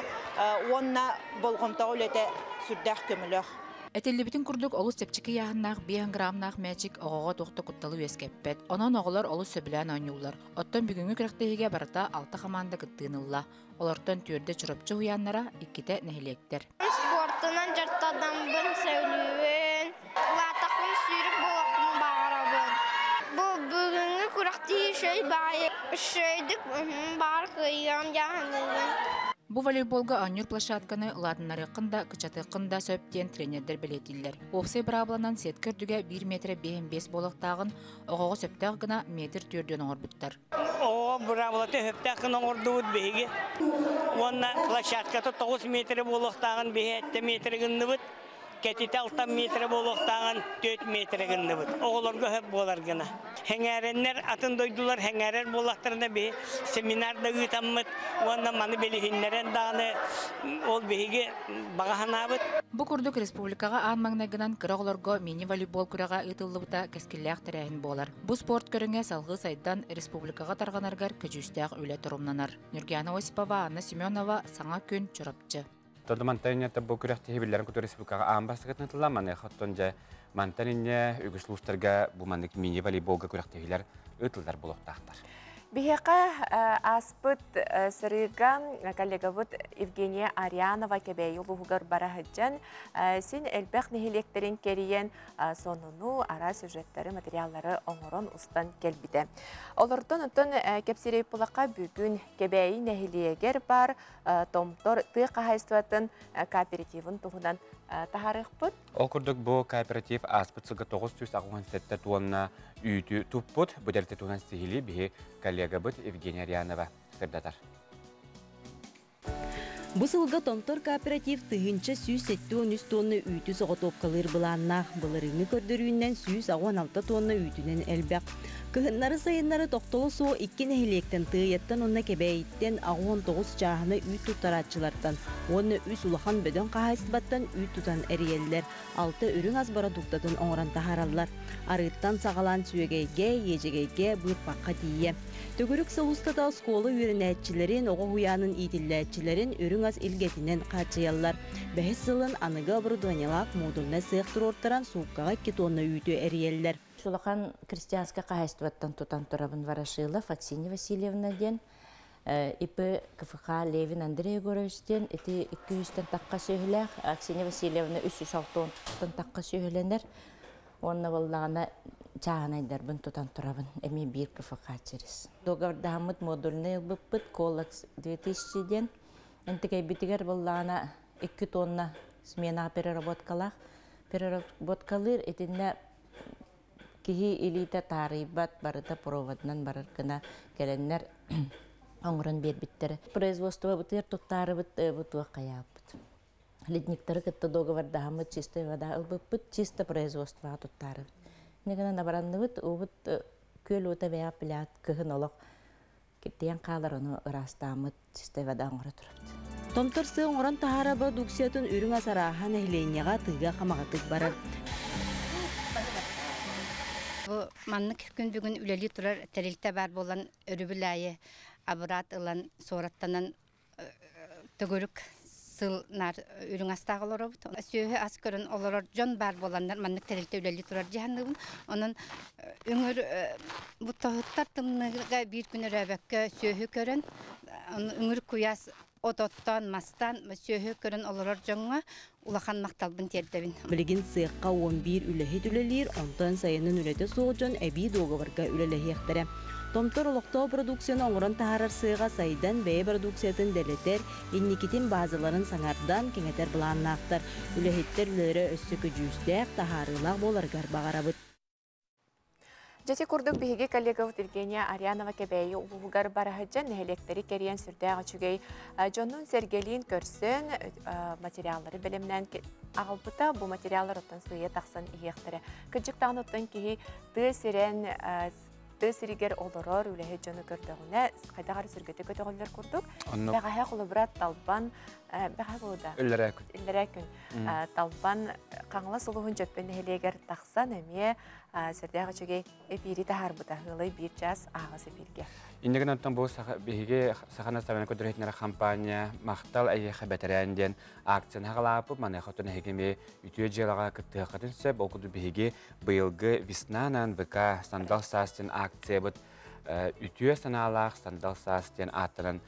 онна болғымта олеті сүрдәқ көміліқ. Әтеллебітін күрдік олыс сепчікі яғыннақ 5 грамнақ мәчік оғаға тоқты құтталы өскеппет. Онан оғылар олыс сөбілән ойнулар. Оттан бүгінгі күріқтегеге барыта 6 команда күттіғынылла. Олардан түрді чұрапчы ұянлара 2-те нәхілектер. Спортынан жартадан бір сөйлуін, латақын сүйрік болақын бағарабын. Бұл бүгінгі күріқтегі шөй байы. Шөйдік бар қиған жағынығын. Бу волейболга анюр площадканы ладынары қында, кычаты қында сөптен тренердер білетілдер. Оқсай брабланан сеткірдіге 1 метр 5 болықтағын, оғығы сөптәқ гына метр түрден оғыр бұттар. Оғы браблаты сөптәқ гына оғырды бұд бейге. Онна площадкаты 9 метр болықтағын 5 метр гынды бұд. Кетите 6 метр болықтағын 4 метр гынды бұд. Оғыларға хөп болар гына. Хәңәреннер атын дойдулар, хәңәрер болақтарында бе семинарда ұйтаммыд. Онна маны белихиннерен дағыны ол бейге бағаханабыд. Бұ күрдік республикаға аң маңнагынан кырағыларға мини волейбол күраға ұйтылы бұта кәскілләқ тәрәйін болар. Бұ спорт көріңе салғы сайдан республикаға тарғанарғар көжістәқ өлі тұрымнанар. Нұргияна Осипова, Анна Семенова, Саңа күн чұрапчы. Тоды мантанинетті бұл күрәқті хебелерін күті республикаға аң бастығытын тұламаны. Хоттон жа мантанинне үгіслуыстарға бұл мандық мини волейболға күрәқті хебелер ұтылдар бұл оқтақтар. Бихека аспыт сырыга коллегабыт Евгения Арианова кебей улугар барахыджан син элбэх нехилектерин кериен сонуну ара сюжеттері материаллары оңорон устан келбиде. Олордон отон кепсирей пулака бүгүн кебей нехилиегер бар томтор тыйкахайстватын кооперативын тугунан тахарыхпыт. Ол курдук бу кооператив аспыт сыгы 960 туонна үйті туппут бүдерте туган стихили бихи коллега быт Евгения Арианова сырдатар. Бу сылга томтор кооператив тыгынча 170 тонна үйті соғытоп калыр быланнах былырыны көрдөрүүнен 116 тонна үйтүнен элбек. Кыһыннары сайыннары тоқтолу соо 2 нехилектен тыйеттен онна кебейттен 19 чаһаны үй тутарачылардан, онны үс улахан бөдөн кахайсыбаттан үй тутан эриеллер, 6 үрүң аз продуктатын оңоран тахараллар. Арыттан сагалан сүйегейге, ежегейге бұрпаққа тие. Төгүрүк соғыстата скола үйренәтчилерин, оға хуянын итилләтчилерин үрүң аз илгетинен качыяллар. Бәхес сылын аныга оборудованиялак модульна сыяқтыр ортаран сууккага 2 тонна үйті эриеллер. Шулахан крестьянская хозяйствоттан тутан турабын Ворошилов Аксинья Васильевна ден, ИП КФХ Левин Андрей Егорович ден, эти 200-тен таққа сөйләк, Аксинья Васильевна 306-тен таққа сөйленер, онна боллағана чағанайдар бін тутан турабын, әме бір КФХ через. Договордамыт модульный бұппыт Колекс 2000 ден, әнтігай бітігер боллағана 2 тонна смена переработкалар, переработкалыр етінне кихи илита тарибат барыта проводнан барыркына келеннер оңрын бербиттері. Производство бутыр туттары бутуа каябыт. Ледниктары кытта договордамыт чистая вода ылбыппыт, чисто производство туттары. Негана набаранныбыт, убыт көл ута вея пилят кыхын олық кеттен қалар оны ырастамыт чистая вода оңры тұрыпты. Томтор сы оңран тахара продукциятын үрің асарахан эхленияға тыға қамағатық барар. Бу маннык күн бүгүн үлели турар терилте бар болан өрүбүлайы абырат ылан сораттанан төгөрүк сылнар үрүң астагылар бут. Сөйө аскөрөн олорор жон бар боландар маннык терилте үлели турар жаһанныбын. Онун өңөр бу тахыттар тымныга бир күн өрөбөккө сөйө көрөн. Өңөр куяс ототтан мастан сөйө көрөн олорор жоңга улахан макталбын тердебин. Билигин сыйыққа 11 үлехет үлелер, онтан сайынын үлеті соғжон әбей доғыварға үлелехектері. Томтор олықтау продукцияны оңырын тахарар сыйға сайдан бәйе продукциятын дәлетер, инникетин базыларын саңардан кеңетер бұланнақтар. Үлехеттер үлері өссікі жүздәк тахарылақ боларғар бағарабыт. Жети курдук биһиги коллегавыт Евгения Арианова кебейи улугар барахыджан нехелектери кериен сүрдәгы чүгей жонун сергелин көрсөн материаллары белемнен агылбыта бу материаллар оттан сыя тахсан иектери. Кыжык тагынуттан кихи тысирен тысиригер олорор үлеһе жону көрдөгүнө кайдагар сүргөтө көтөгөлөр курдук. Бага хулубрат талбан бага буда. Иллерекүн талбан каңла сулугун жөппен нехелегер тахсан эме сөрдәгы чөгей эпири тахар бута хылы бир час агысы бирге. Индеген антон бу биһиге сахана сабана көдөрөтнөр компания мактал ая хабатерәнден акцияны хагалапып мана хатын хегеме үтүө jelага кыттыгатын сөп окуду биһиге быйылгы веснанан ВК Сандал Састен акция бут үтүө саналах Сандал Састен аттан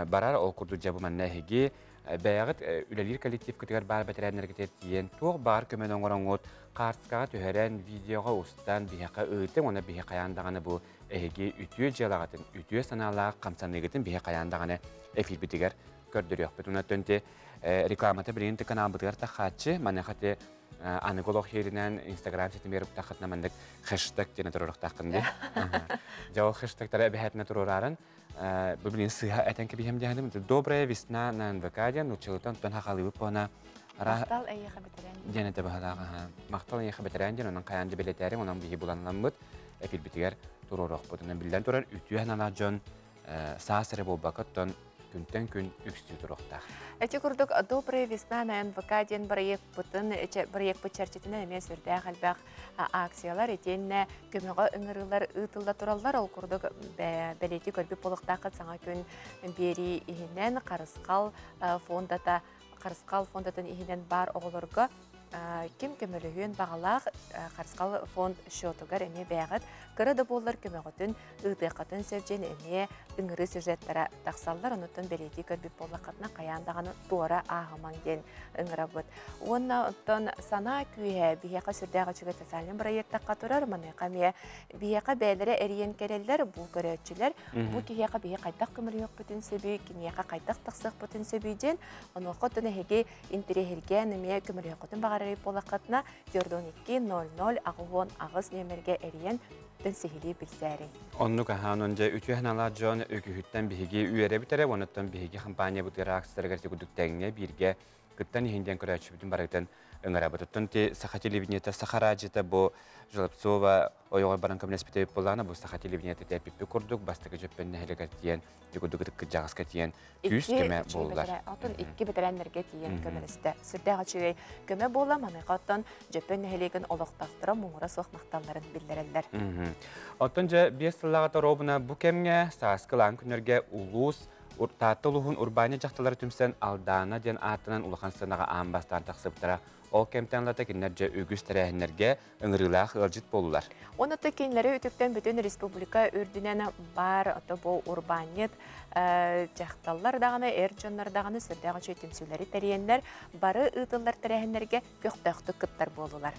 барар окуду жабы мана хеге бәягыт үлелер коллектив көтөгөр бар бәтерәннәргә тиен туг бар көмөн оңгороңот картка төһәрән видеога устан биһәкә өтен оны биһәкә яндаганы бу эге үтүө jelagатын үтүө саналах камсанныгытын биһәкә яндаганы эфир битигер көрдөрөк бутуна төнте рекламаты бренди канал бутгар тахачы мана хате аныголог херинен Instagram сетин берип тахатна мандык хэштег дене турурак тахкынды. Жау хэштегтары бәһәтне турурарын Бублин сыха этенке бихем дияндым. Добрая весна на НВК-де, нучилутан тон хахалыбы пона. Мақтал әйеқі бітірәнді. Денеті бағалаға. Мақтал әйеқі бітірәнді, оның қаянды білетәрі, оның бігі бұланлан бұд. Әпіл бітігер тұрурақ бұд. Білден тұрар үтіу әнала жон саасыры бол бақыттан күнтен күн үксті тұрақтақ. Эти курдук добрая весна на НВК ден проект бутын, проект бычарчетіне әме сүрді қалбақ акциялар етенне көмеға үңірілер ұтылда тұралар ол курдук бәлеті көрбі болықтақы саңа күн бері ихінен Қарысқал фондатын ихінен бар оғылырға ким көмөлүһүн бағалақ қарсқалы фонд шотугар эме бәғыт кырады боллар көмөгөтүн ытыакатын сөбжен эме ыңыры сюжеттара тақсаллар онуттан белети көрбүп боллакатына каяндаганы туора агыман ден ыңырабыт. Онна оттон сана күйе бияка сүрдәгә чыга социаль проектка турар маны каме бияка бәйләре эриен керелләр бу көрөчүләр бу кияка бия кайтак көмөлүк бүтүн сөбү кимияка кайтак таксык бүтүн сөбүден оны котуна хеге интерехерген эме көмөлүк багары болакатына 4200 агуон агыс немерге эриен тен сихили билсәри. Онну каханонжа үтүхналар жон өкүһүттен биһиги үйәрә битере, онуттан биһиги компания бутырак сыргар тегүдүктәңне бирге кыттан иһиндән көрәчүбүтүн барыктан ыңырабыттын ти Саха телевидениета Сахараҗита бу Жолопцова ойгор баран коммунистик булганы бу Саха телевидениета тәпиппе курдук бастыгы җөппен нәһилегә тиен тегүдүк җагыска тиен күз кеме булдылар. Атын 2 бетерәннәргә тиен көмелестә. Сүрдәгә чыгый көмә була маны каттан җөппен нәһилеген олыктактыра муңра сохмактанларын билдерәләр. Отынжа 5 сыллага торобуна бу кемге саскылан күнәргә улус Уртатылуһун урбания жақталары түмсен алдана ден атынан улахан сынаға амбастан тақсыптыра. Ол кемтанлата киннерже үгіз тәрәхінерге ыңырылақ ылжит болулар. Онытты кейінлері өтіктен бүтін республика үрдінен бар бұл урбаният жақталар дағаны, әрджонлар дағаны сүрдәғы чөйтімсілері тәрейенлер бары ұтылар тәрәхінерге көқтақты күттар болулар.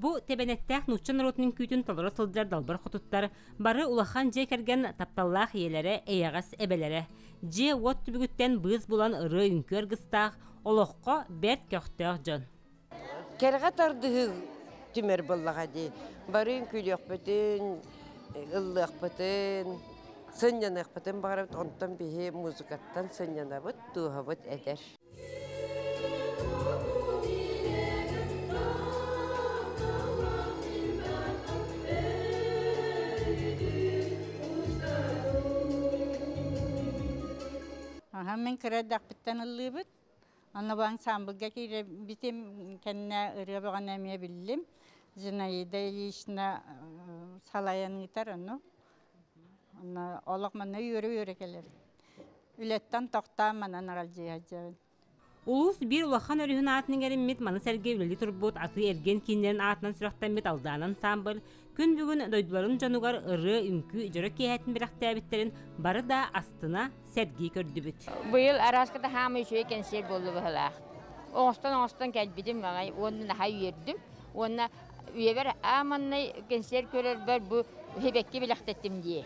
Бу тебенеттәк нуччан ротының күтін толыры сылдар далбар хотуттар, бары улахан же керген тапталлах иелері, эягас әбелері. Же от түбігіттен быз булан ыры үнкөр гыстақ, олоққа бәрт көқтәқ жон. Кәрға тардығы түмер боллаға де, бары үнкөлек бүтін, ыллық бүтін, сынянық бүтін бағарабыт, онтан бейе музыкаттан сынянабыт, туғабыт әдер. Мен кірәдәк біттен ұлы бұд. Оны бағын самбылға кейлі бітем кәніне ұры бағын әмия білдім. Зинаида Ильична салаяны етер оны. Олық мұны үйрі келер. Үлеттен тоқта манан ағал жиғаджабын. Улус bir улахан өрүхүн атының әриммет маны сәрге үлелі тұрбот аты ерген кейіндерін атынан сұрақтан бет алданан самбыл. Күн бүгін дойдуларын жануғар ұры үнкі жөрі кейәтін бір ақтабеттерін бары да астына сәрге көрді бүт. Бұйыл араската хамы үшуе кәнсер болу бұғылақ. Оңыстан кәлбедім маңай, онына хай үйердім. Онына үйебер аманнай кәнсер көрер бар бұл хебекке білақтеттім дие.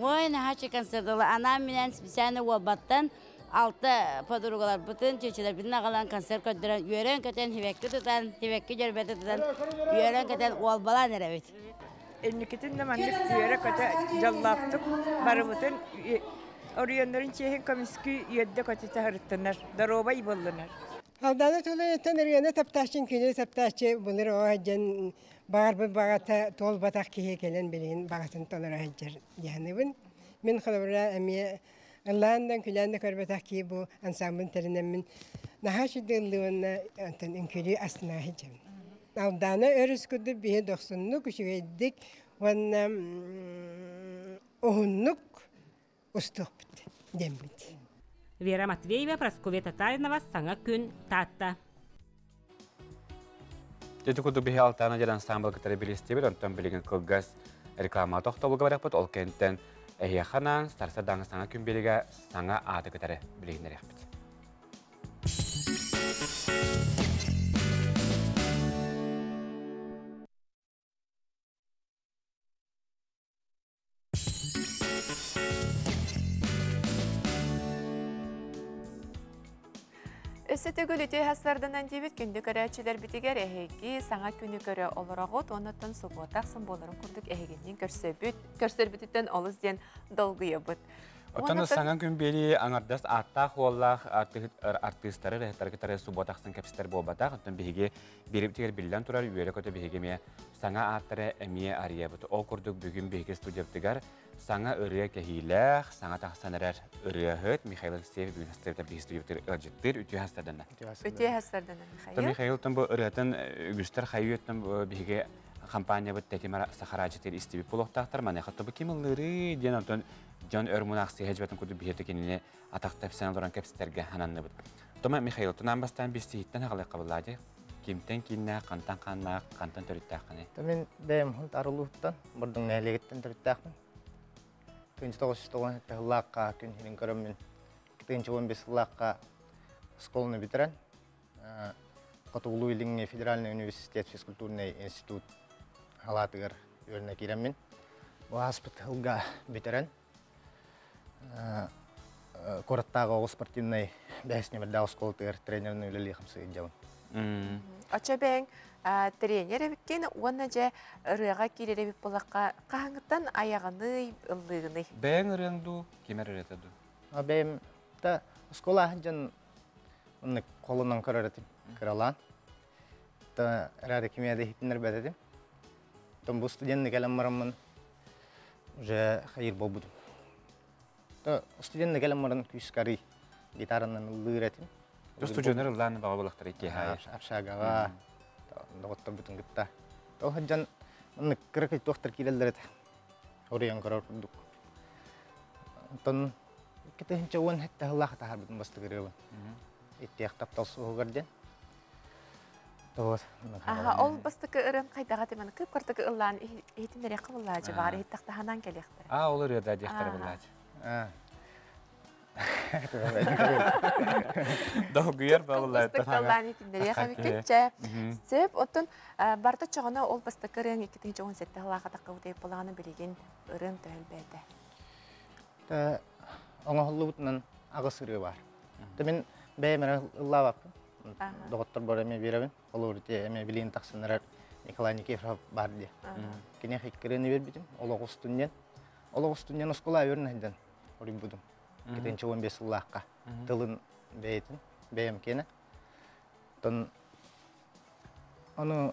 Ойна хачы концертолы анам менен специальный уабаттан алты подругалар бүтін чөчелер бүтін ағалан концерт көддірен үйерен көтен хебекке тұтан, хебекке жөрбеті тұтан, үйерен көтен уалбалан әрәбет. Элникетін намандық үйері көте жаллаптық бары бүтін орыйонларын чейін комисскі үйедді көте тағырыттынар, даробай болдынар. Алданы тұлы еттен үргені тапташын күні тапташы бұлыр оғаджан бағар бұл бағата тол батақ кейе келен білген бағатын толыр оғаджар яғыныбын. Мен қылыбыра әме Allah'ından külende körbetah ki bu ansambın terinemin naha şiddelliğine antan inkülü aslına hicam. Aldana örüsküdü bir 90'luk üşüveydik. Vanna ohunluk ustuk bitti. Dembiti. Vera Matveyeva, Praskovia Tatarinova, Sana Kün, Tata. Dedikodu bihi altana jel ansambl gitari bilistibir, ondan bilgin kılgaz reklama toxtalığı baraqbıt, ol kentten Ehyaxanan, starsa dаңы саңа күнбеліге саңа ады кітары білегінер яқпыд. Өсі төгіліде хастарданан дебет күнді көрәчілер бітігер әхеги саңа күні көрі олырағыт, оныттан сұботақ сымболарын күрдік әхегеннен көрсер бүтіттен олыз ден долгүйы бұд. Отан саңан күн бери аңардас аттақ оллах артистары рехтаргытары суботақсын кәпістер болбатақ. Отан беге беріптігер білден тұрар үйелі көті беге ме саңа аттары әмие ария бұты. Ол күрдік бүгін беге студияптығар саңа үрия кәхейләқ, саңа тақсанарар үрия ғыт. Михаил Алексеев бүгін хастарда беге студияптығар ұлжеттір үтіе хастардана. Үтіе хастардана, Михаил. Михаил тын бұл үрияттың үгістер қайы өттің беге компания бұт тәтемар сақарачетер истебіп болуқтақтар. Мане қатты бұл кемілері ден отын Жан өрмунақ сехежбатын күді бейеті кеніне атақты әпсен оларан кәпстерге хананны бұд. Тома Михаил, тұнан бастан біз сейіттен ағалай қабылады. Кемтен кейіне, қантан қаннақ, қантан төріттәққаны? Мен бәйім құлт арылуыттан, бұрдың нәлегеттен төріттәқпін. 1990 жылаққа күн херін көріммен 2015 жылаққа сколыны бітірін. Қатуғылу еліңе Федеральный университет физкультурный институт халатығыр өріне кереммен. Бұл аспыт ғылға бітірін. Короттағы оғы спортивный бәсіне бір дауыс қолтығыр тренерінің өлі лейхімсі жауын. Ача бәң тренер әбіттен, оны жа ұрыға керер әбіп болаққа қағыңыттан аяғыны, ұллығыны? Бәң ұрыңду, кемер ұретеді? Бәйім, скола жан қолынан көріретім, кіралан. Рәді кемеді хитінер бәдедім. Бұл студентні кәлем марамын, уже қайыр бол бұдым. Студентні кәлем маран күйіскары гитаранын ұллығыр әтім. Студенттер ұллағыны баға болақтар еке хайыр? Апшағаға, доғыттар бүтін күтті. Ол жан кірікай тоқтар келелдер әті. Ориян көрір күрдік. Онтан кетехінше оң әтті ұллағы тағар бүтін басты кірігін. Еттеяқ таптал суғырден. Ол бастықы ұрын қайдаға демені көп қыртықы ұллағын етімдері қыбыллады бар, еттіқті ханан келектір. Ол ұрыда дектері бұллады. Доғыйыр бағылайды. Бастықы ұллағын етімдері қабекетчі. Сөп, оттын барда чоғына ол бастықы ұрын 2017 ұллаға тақы ұдайып болағаны білеген ұрын төхіл бәді. Оңа ұлы бұтынан ағыс ұрығы бар. Мен бәймәрі ұлла бапын. Доғыттар бар әме беремін. Ол ұрыте әме білейін тақсынырар Николай Никифоров бар де. Кене қиққырыны бербедім. Ол оғыз түннен. Ол оғыз түннен ұскола өрін әйден ұрын бұдым. 2015 ұллаққа тылын бәйтін, бәйім кені. Оны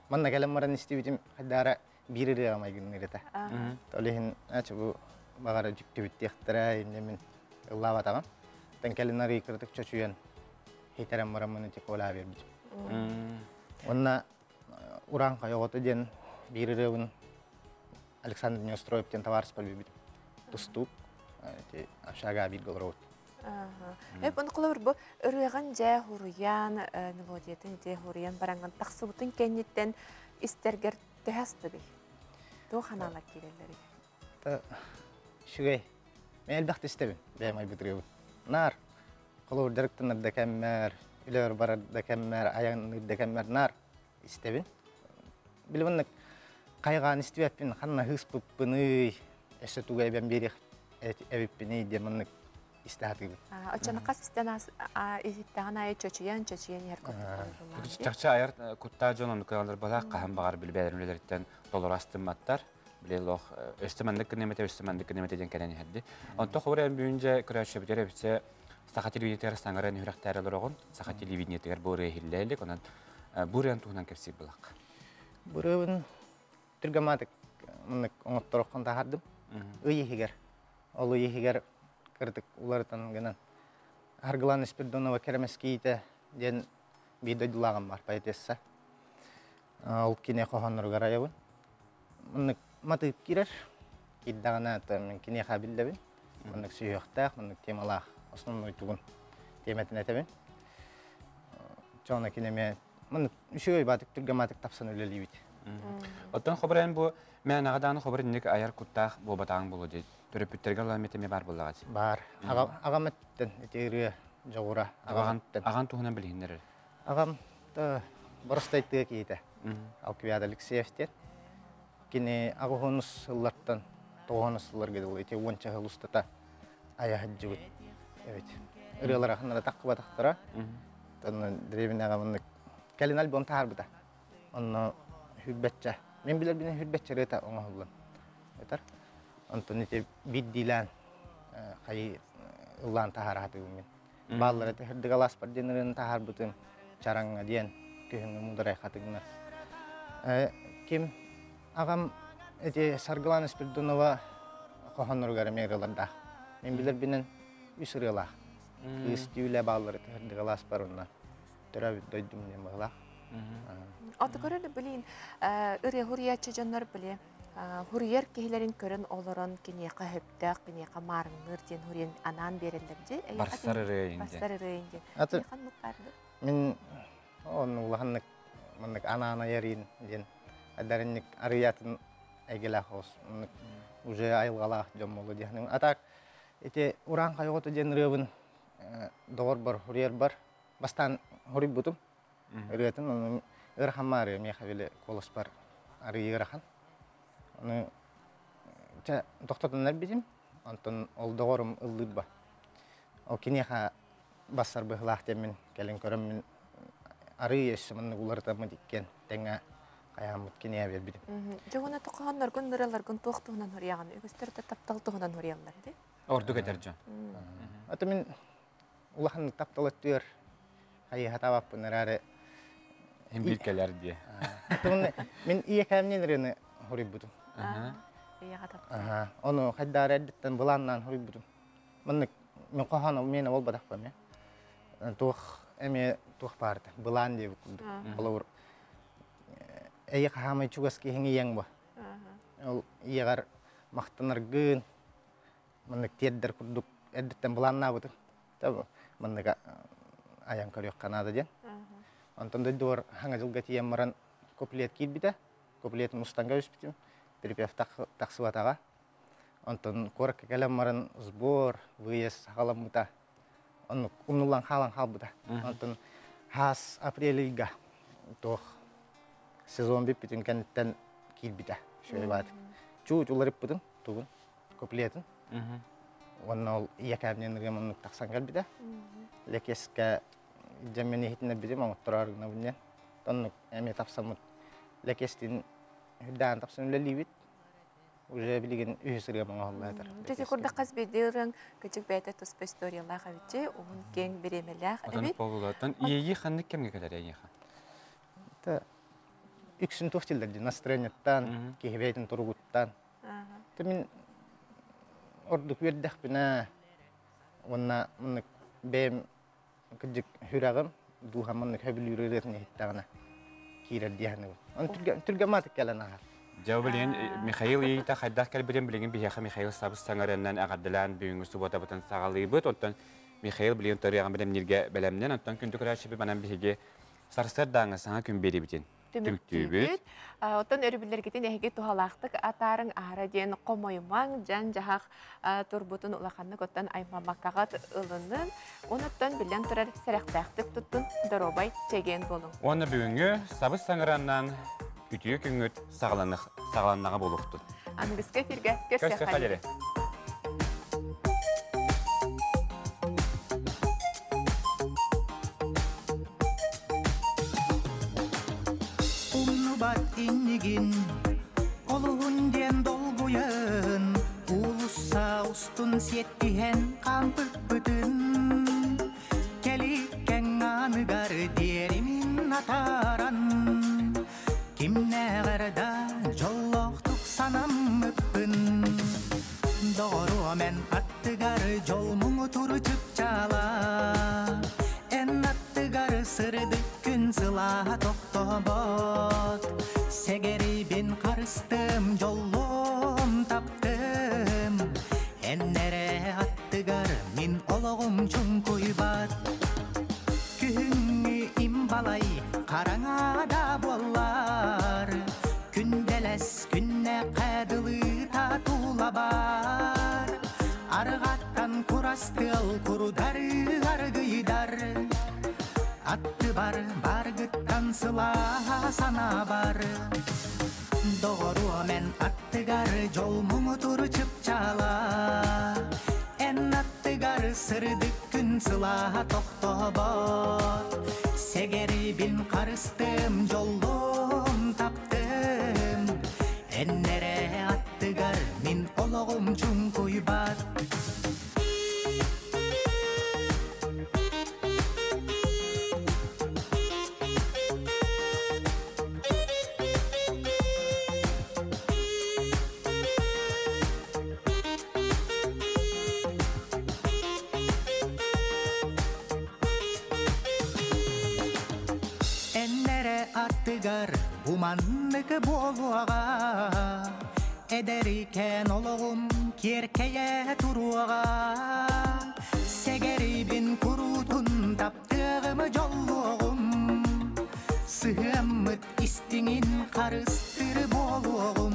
манна кәлем маран істебетім қайдара бірірі ғамай күнін ұрыта. Олеген әчі бұл бағара жүкті бүтті еқтіра емнемен ұлла батамам. Кәлін ары кірдік чөчуен хейтарам марамыны тек ола бербетім. Онна уран қайоғыты ден бірірі Александр Неустроевтен товарыс бітім. Тұступ, апшаға бір ғылыр өт. Оны құлы бір үріған жә ғұруян, мелодиятын жә ғұруян баранған тақсы бұтын кәнеттен істергер төхәсті бей. Доқ ханалар керелері. Шүгей, мен әлбәқті істебін, бәймай бітіребін. Нар, құлы үрдіріктін ұрды кәммәр, үлер бар ұрды кәммәр, аяғын ұрды кәммәр, нар істебін. Білімінік қайған істебеппін, қанна ғыс бұппыны, әсі туғай бән берек әбіппіні демінік істәғаты бұл. Очаны қас істен езіттіған айы чөчуен ер көпті. Чақча айыр күтта жоның күралар бала қағын бағар білбәдірмелерден долар астыматтар. Білел оқ өстімәндік кірнемете ден кәләне әдді. Онты қобыр ән бүйінже күрәші бітер әбітсе сақа телевидениетер саңырын үрәқтәрілер оғын, сақа телевидениетер бұры әйілләйлік, онан бұры ән туғынан кәпсек бұлақ. Бұры түргаматық оңыттыр оққан тағардым. Үйехігер. Ол үйехігер кірдік оларытан гынан. Арғылан Спирдонова кәрімескейті ден бейдойдылағым бар поэтесса. Ол кене қоғаныр ғарайауын. Мұнық матып керер. Иддағына мен кене қабілдебін. Мұнық сүйіқтақ, мұнық темалақ. Основной туғын теметін әтебін. Жоғына кенеме мұнық үші батық түргаматық тапсан өлелі бейді. Оттан қобырайын бұл, мен ағадан қобырайындық аяр күттақ бұл батағын болу дейді. Түріп бүттерге ламетеме бар болағады? Бар. Ағам әттен, әтегірі жоғыра. Аған туғынан білгендер? Ағам бұрыстайтығы кейді. Алквияд Алексеевтен. Кені ағығыныз ұлларттан, тоғыныз ұллар кеді ол. Әте онча ғылыстата аяғын жүгіт. Үрелер ақынлары таққы батақтыра. Древен ағамынның кәлін альбом тағар бұда. Оны хүрбәтчә. Мен білер біне хүрбәтчә рета оңа ұлын. Онтон ете бид дилан Kayı ıllan tahar hatığım men. Balları da hırdık alas par denirinin tahar butun çaranga diyen köhünü mudaray hatığına. Kim ağam ete Sargılan Spiridonova kohanurgara meyralarda. Men bilir binen üsürüla. Üstüyle balları da hırdık alas par ondan. Törabı doydum ne bağla. Atıkörü bilin, ırı huriyatçı canlar bile. Huriyar kehilerin körün olurun kineka heptek, kineka marınır diyen huriyen anan berilirdi. Barsar ırıyınca. Barsar ırıyınca. Atı, min onun ulağınlık, manlık anana yerin diyen. Adarinlik arıyatın egelah olsun. Уже ayılgalak jomolu diyen. Atak, ete uran kayotu diyen rıvın doğru bar, huriyar bar. Bastan hurib butum. Rıyatın onun ırhamar ya miyaka bile kolos bar arıyı ırhan. Onu doktorlar bizim, ondan ol doğrum ıllıba. O kiniyaka basar bıhlah demin gelin körüm arıyı yaşamını ulartamı dikken tenge kayamut kiniye verbidim. Joğuna toqanlar gün nıralar gün toqtuğunan huriyağını, ögüstörde taptal tuğunan huriyağlar de? Ordu gedercan. Atı min ulağını taptal ettiyor. Hayı hata vapın ararı. Hem bilkeler diye. Atı min iyi kemnelerini huribudum. Onu haddara editten bulandan huribudum. Manık min kohana mena ol badakpam ya. Tuh eme tuh parta bulan diye bukulduk. Bulur. Eye kahamay chugas ki hingi yang ba. Iya gar maktanar gün. Manık tiedder kurduk editten bulanna butu. Tabu manık ayang karyok Kanada jen. Ondan da dur hangajul gati yamaran kopliyat kid bita. Kopliyat mustanga üspitim. Terapeuta taksuataga. Ondan korak kelemaran sbor, выезд halammuta. On umnulan halang halbuta. Ondan has apriliga. Toh sezon bipitin kanten kilbita. Şöyle bat. Çuğular iputun tuğun kopliyatın. Ondan iya kabinen reman taksan kalbita. Lekeska jameni hitna bidim amutorar nabunya. Ondan eme tapsamut lekestin hüdan tapsan lelibit. Уже билеген үйсірге маңа оллайдар. Жете құрда қаз бедерін күчік бәйті тұспы историялар қабетче, оғын кен беремелер. Отаны болулатын. Иеги қанны кемге кәдер еңеға? Үксін тоқтелдерді настроениеттан, кехебейтін тұрғыттан. Мен ордық вердіқ біна, онна мұнық бәйім күджік хүрағым, дуға мұнық хөбіл үреретін ехеттағына кейрер дейіні. Оны түргаматық кәлін ағар. Жау білген, Михаил ейті қайдақ кәлбірен білген бейеқі Михаил Сабыз саңарынан ағадылан бүйіңі сұбата бұтын сағалы бұд. Онтан Михаил білген тұрияған білем нерге бәлемнен. Онтан күнді көрәр шебі банан бейге сарсар даңы саңа күн бері бітен. Түміктүйбіт. Онтан өрібілер кетен әйге тұхалақтық атарын ағара дейін қомоймаң жан жағақ тұрбұтын ұлақанны көттен аймамақағат ұлының. Онаттан білен тұрар сәрәқтәқтік тұттын дұробай теген болың. Оны бүгінгі Сабыз саңараннан Ütüyü küngüt sağlannağa boluqtu. Angıska firge kösse xaleri. Umnubat innigin, oluğun den dolguyan, ulussa ustun settihen kampık bıtın. Kelikken anıgar derimin ataran. Kimne garda jolloqtuk sanam öppün. Doğru men attıgar jolmuğu turçup çala. En attıgar sırdık gün sıla tohtobot. Segeri ben karыстım jollum taptım. Ennere attıgar min oloğum çunkuybat. Kühüngü imbalay karangada bollar. Gündeles günne kadılı tatula bar. Argattan kurastıl kurudarı argıydar. Attı bar gıttan sıla sana bar. Doğru men attıgar jolmuğu turçup çala. En attıgar sırdık gün sıla tohtobot. Segeri bin karыстım jollum taptım. Ennere attıgar min oloğum çunkuybat. Humanlık boluğa ederken oluğum kerkeye turuğa segeri bin kurutun taptığımı jolluğum sığımıt istinin karıştır boluğum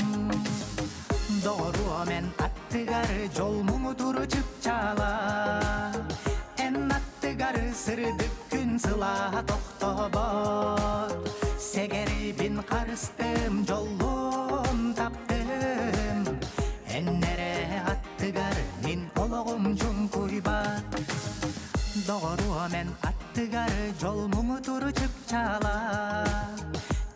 doğru men attıgar jolmumu turu çıpçala en attıgar sırdık gün sıla tohtobot segeri bin karıştım jolluğum taptım ennere attıgar min oluğum cunkuybat doğru men attıgar jolmumu turu çıpçala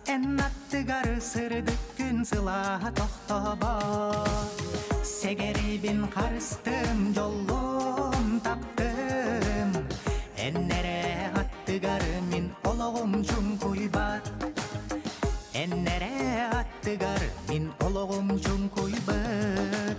en attıgar sırdık gün sıla tohtobot segeri bin karıştım jolluğum taptım ennere attıgar min oluğum cunkuybat ennere attıgar min oluğum cunkuybat